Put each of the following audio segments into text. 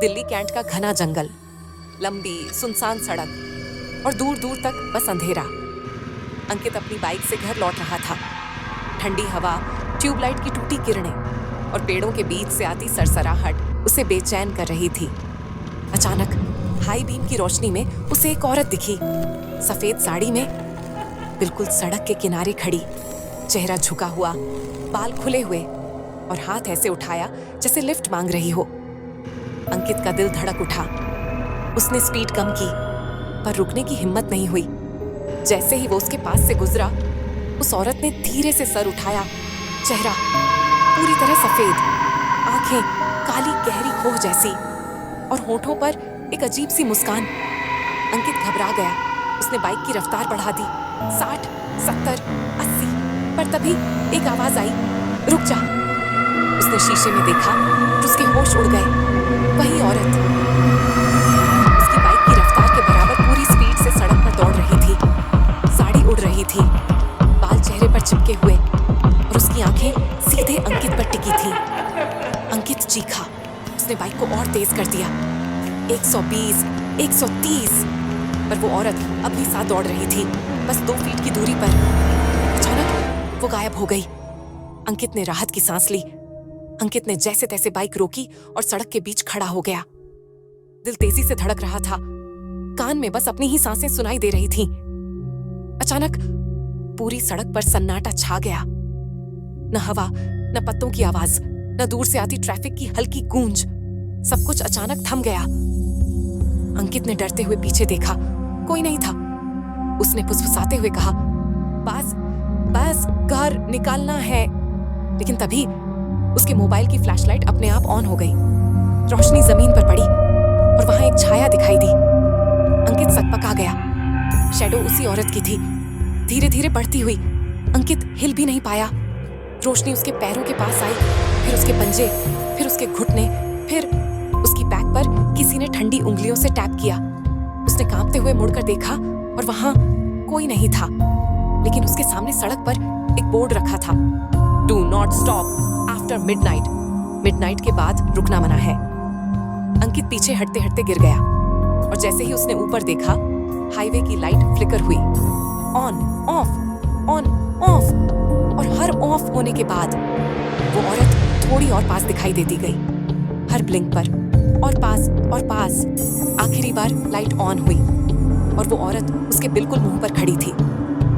Delhi cantt का घना जंगल, लंबी सुनसान सड़क और दूर दूर तक बस अंधेरा। अंकित अपनी बाइक से घर लौट रहा था। ठंडी हवा, ट्यूबलाइट की टूटी किरणें और पेड़ों के बीच से आती सरसराहट उसे बेचैन कर रही थी। अचानक हाई बीम की रोशनी में उसे एक औरत दिखी, सफेद साड़ी में, बिल्कुल सड़क के किनारे खड़ी, चेहरा झुका हुआ, बाल खुले हुए और हाथ ऐसे उठाया जैसे लिफ्ट मांग रही हो। अंकित का दिल धड़क उठा। उसने स्पीड कम की, पर रुकने की हिम्मत नहीं हुई। जैसे ही वो उसके पास से गुजरा, उस औरत ने धीरे से सर उठाया, चेहरा पूरी तरह सफेद, आंखें काली गहरी खोह जैसी और होठों पर एक अजीब सी मुस्कान। अंकित घबरा गया। उसने बाइक की रफ्तार बढ़ा दी, 60, 70, 80, पर तभी एक आवाज आई, रुक जा। उसने शीशे में देखा और उसके होश उड़ गए। वही औरत उसकी बाइक की रफ्तार के बराबर पूरी स्पीड से सड़क पर दौड़ रही थी। साड़ी उड़ रही थी, बाल चेहरे पर चिपके हुए और उसकी आंखें सीधे अंकित पर टिकी थी। अंकित चीखा। उसने बाइक को और तेज कर दिया, 120, 130, पर वो औरत अपने साथ दौड़ रही थी, बस 2 फीट की दूरी पर। अचानक वो गायब हो गई। अंकित ने राहत की सांस ली। अंकित ने जैसे तैसे बाइक रोकी और सड़क के बीच खड़ा हो गया। दिल तेजी से धड़क रहा था, कान में बस अपनी ही सांसें सुनाई दे रही थीं। अचानक पूरी सड़क पर सन्नाटा छा गया। न हवा, न पत्तों की आवाज, न दूर से आती ट्रैफिक की हल्की गूंज। सब कुछ अचानक थम गया। अंकित ने डरते हुए पीछे देखा, कोई नहीं था। उसने फुसफुसाते हुए कहा, बस बस घर निकालना है। लेकिन तभी उसके मोबाइल की फ्लैशलाइट अपने आप ऑन हो गई। रोशनी जमीन पर पड़ी और वहां एक छाया दिखाई दी। अंकित सकपका गया। शैडो उसी औरत की थी, धीरे धीरे बढ़ती हुई। अंकित हिल भी नहीं पाया। रोशनी उसके पैरों के पास आई, फिर उसके पंजे, फिर उसके घुटने, फिर उसकी बैक पर किसी ने ठंडी उंगलियों से टैप किया। उसने कांपते हुए मुड़कर देखा और वहां कोई नहीं था, लेकिन उसके सामने सड़क पर एक बोर्ड रखा था, do not stop after midnight. Midnight के बाद रुकना मना है। अंकित पीछे हटते हटते गिर गया और जैसे ही उसने ऊपर देखा, हाईवे की लाइट फ्लिकर हुई, ऑन ऑफ, और हर ऑफ होने के बाद वो औरत थोड़ी और पास दिखाई देती गई। हर ब्लिंक पर और पास आखिरी बार लाइट ऑन हुई और वो औरत उसके बिल्कुल मुंह पर खड़ी थी।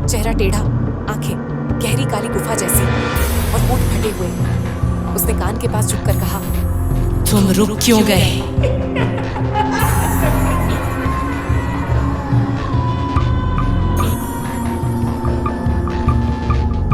चेहरा टेढ़ा, आंखें गहरी काली गुफा जैसी और होंठ फटे हुए। उसने कान के पास झुककर कहा, तुम रुक क्यों गए?